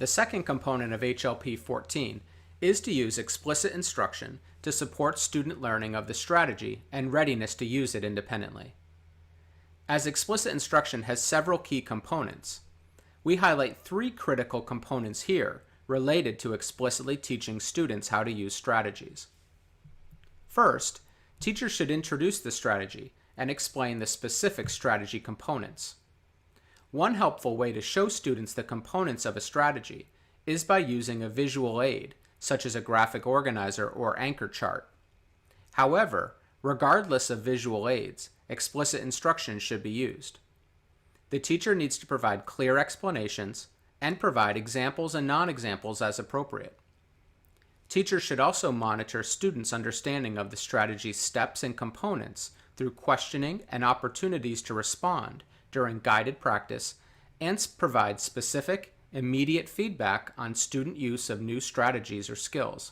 The second component of HLP 14 is to use explicit instruction to support student learning of the strategy and readiness to use it independently. As explicit instruction has several key components, we highlight three critical components here related to explicitly teaching students how to use strategies. First, teachers should introduce the strategy and explain the specific strategy components. One helpful way to show students the components of a strategy is by using a visual aid, such as a graphic organizer or anchor chart. However, regardless of visual aids, explicit instruction should be used. The teacher needs to provide clear explanations and provide examples and non-examples as appropriate. Teachers should also monitor students' understanding of the strategy's steps and components through questioning and opportunities to respond during guided practice, and provide specific, immediate feedback on student use of new strategies or skills.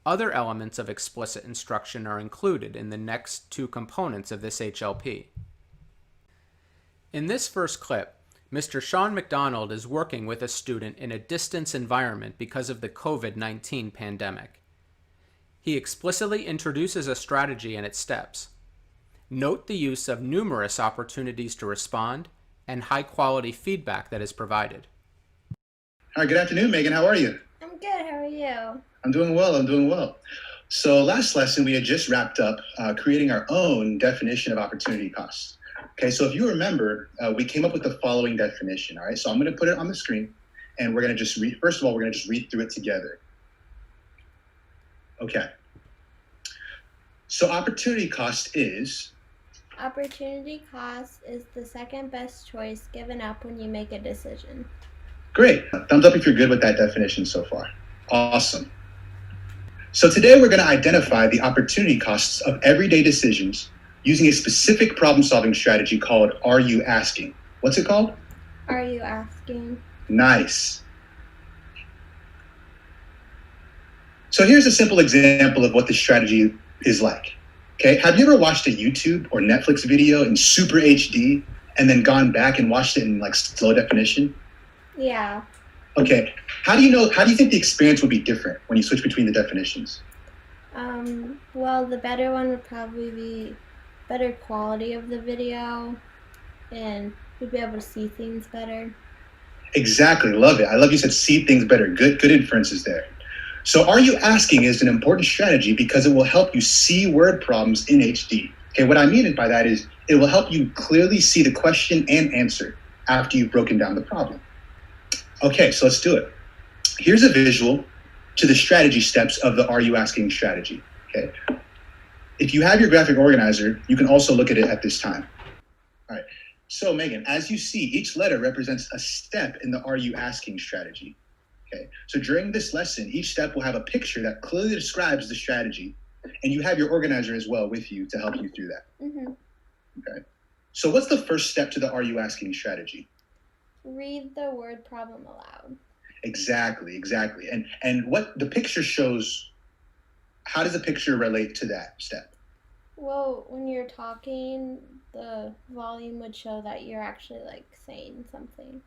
Other elements of explicit instruction are included in the next two components of this HLP. In this first clip, Mr. Sean McDonald is working with a student in a distance environment because of the COVID-19 pandemic. He explicitly introduces a strategy and its steps. Note the use of numerous opportunities to respond and high-quality feedback that is provided. Hi, good afternoon, Megan. How are you? I'm good. How are you? I'm doing well. So last lesson, we had just wrapped up creating our own definition of opportunity costs. Okay, so if you remember, we came up with the following definition, all right? So I'm going to put it on the screen, and we're going to just read, first of all, we're going to just read through it together. Okay. So opportunity cost is? Opportunity cost is the second best choice given up when you make a decision. Great. Thumbs up if you're good with that definition so far. Awesome. So today we're going to identify the opportunity costs of everyday decisions using a specific problem-solving strategy called Are You Asking? What's it called? Are you asking? Nice. So here's a simple example of what this strategy is like. Okay, have you ever watched a YouTube or Netflix video in super HD and then gone back and watched it in like slow definition? Yeah. Okay, how do you think the experience would be different when you switch between the definitions? Well, the better one would probably be better quality of the video, and we'd be able to see things better. Exactly, love it. I love you said see things better. Good inferences there. So Are You Asking is an important strategy because it will help you see word problems in HD. Okay, what I mean by that is it will help you clearly see the question and answer after you've broken down the problem. Okay, so let's do it. Here's a visual to the strategy steps of the Are You Asking strategy. Okay. If you have your graphic organizer, you can also look at it at this time. All right. So Megan, as you see, each letter represents a step in the Are You Asking strategy. Okay. So during this lesson, each step will have a picture that clearly describes the strategy, and you have your organizer as well with you to help you through that. Mm-hmm. Okay. So what's the first step to the Are You Asking strategy? Read the word problem aloud. Exactly. And what the picture shows, how does the picture relate to that step? Well, when you're talking, the volume would show that you're actually like saying something.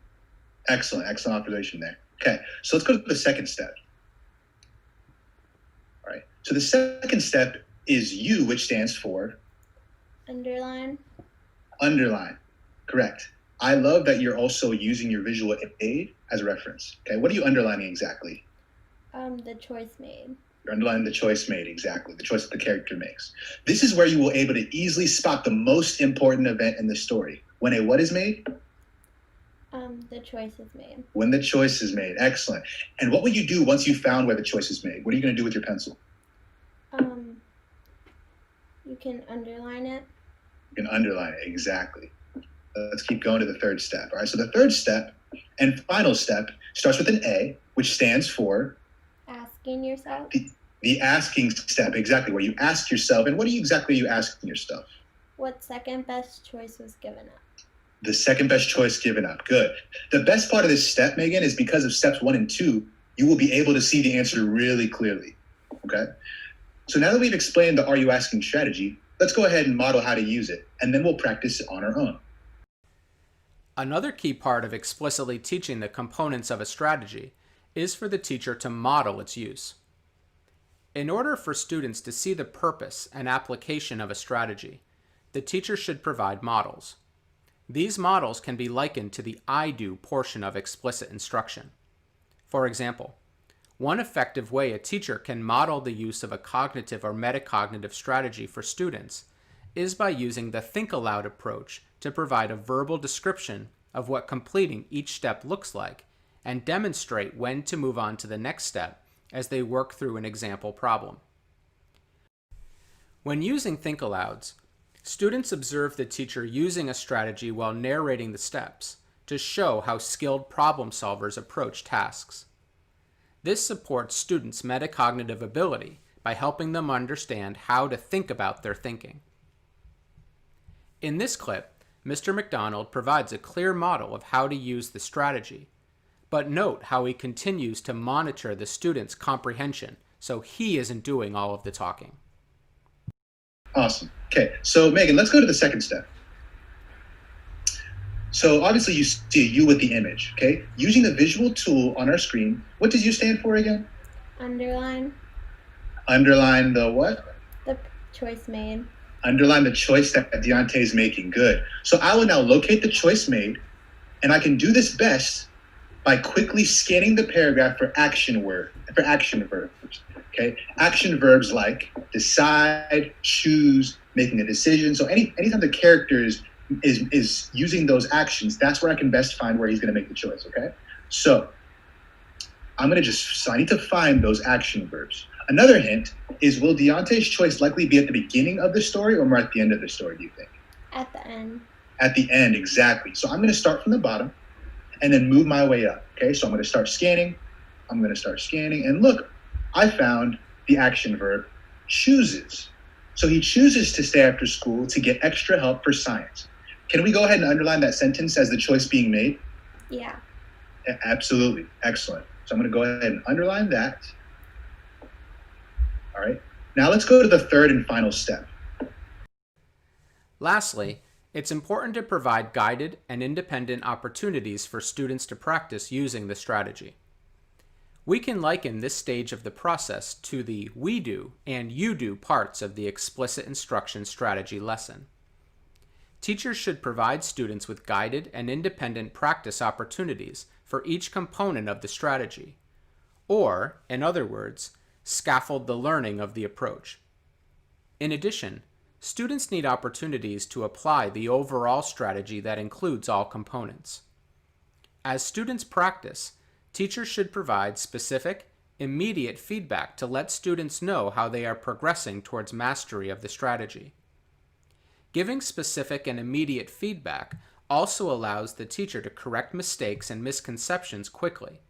Excellent observation there. Okay, so let's go to the second step. All right, so the second step is U, which stands for? Underline. Underline, correct. I love that you're also using your visual aid as a reference. Okay, what are you underlining exactly? The choice made. You're underlining the choice made, exactly, the choice that the character makes. This is where you will be able to easily spot the most important event in the story. When a what is made? The choice is made. When the choice is made, excellent. And what will you do once you've found where the choice is made? What are you going to do with your pencil? You can underline it. You can underline it, exactly. Let's keep going to the third step. All right, so the third step and final step starts with an A, which stands for? Asking yourself. The asking step, exactly, where you ask yourself, and what are you asking yourself? What second best choice was given up? The second best choice given up, good. The best part of this step, Megan, is because of steps 1 and 2, you will be able to see the answer really clearly, okay? So now that we've explained the Are You Asking strategy, let's go ahead and model how to use it, and then we'll practice it on our own. Another key part of explicitly teaching the components of a strategy is for the teacher to model its use. In order for students to see the purpose and application of a strategy, the teacher should provide models. These models can be likened to the I do portion of explicit instruction. For example, one effective way a teacher can model the use of a cognitive or metacognitive strategy for students is by using the think aloud approach to provide a verbal description of what completing each step looks like and demonstrate when to move on to the next step as they work through an example problem. When using think alouds, students observe the teacher using a strategy while narrating the steps to show how skilled problem solvers approach tasks. This supports students' metacognitive ability by helping them understand how to think about their thinking. In this clip, Mr. McDonald provides a clear model of how to use the strategy, but note how he continues to monitor the student's comprehension so he isn't doing all of the talking. Awesome. Okay, so Megan, let's go to the second step. So obviously you see a U with the image, okay? Using the visual tool on our screen, what does U stand for again? Underline. Underline the what? The choice made. Underline the choice that Deontay is making. Good. So I will now locate the choice made, and I can do this best by quickly scanning the paragraph for action verbs. Okay, action verbs like decide, choose, making a decision. So anytime the character is using those actions, that's where I can best find where he's going to make the choice. Okay, so I need to find those action verbs. Another hint is, will Deontay's choice likely be at the beginning of the story or more at the end of the story, do you think? At the end. At the end, exactly. So I'm going to start from the bottom and then move my way up. Okay, so I'm going to start scanning. And look, I found the action verb chooses. So he chooses to stay after school to get extra help for science. Can we go ahead and underline that sentence as the choice being made? Yeah. Absolutely. Excellent. So I'm going to go ahead and underline that. All right. Now let's go to the third and final step. Lastly, it's important to provide guided and independent opportunities for students to practice using the strategy. We can liken this stage of the process to the we do and you do parts of the explicit instruction strategy lesson. Teachers should provide students with guided and independent practice opportunities for each component of the strategy, or, in other words, scaffold the learning of the approach. In addition, students need opportunities to apply the overall strategy that includes all components. As students practice, teachers should provide specific, immediate feedback to let students know how they are progressing towards mastery of the strategy. Giving specific and immediate feedback also allows the teacher to correct mistakes and misconceptions quickly,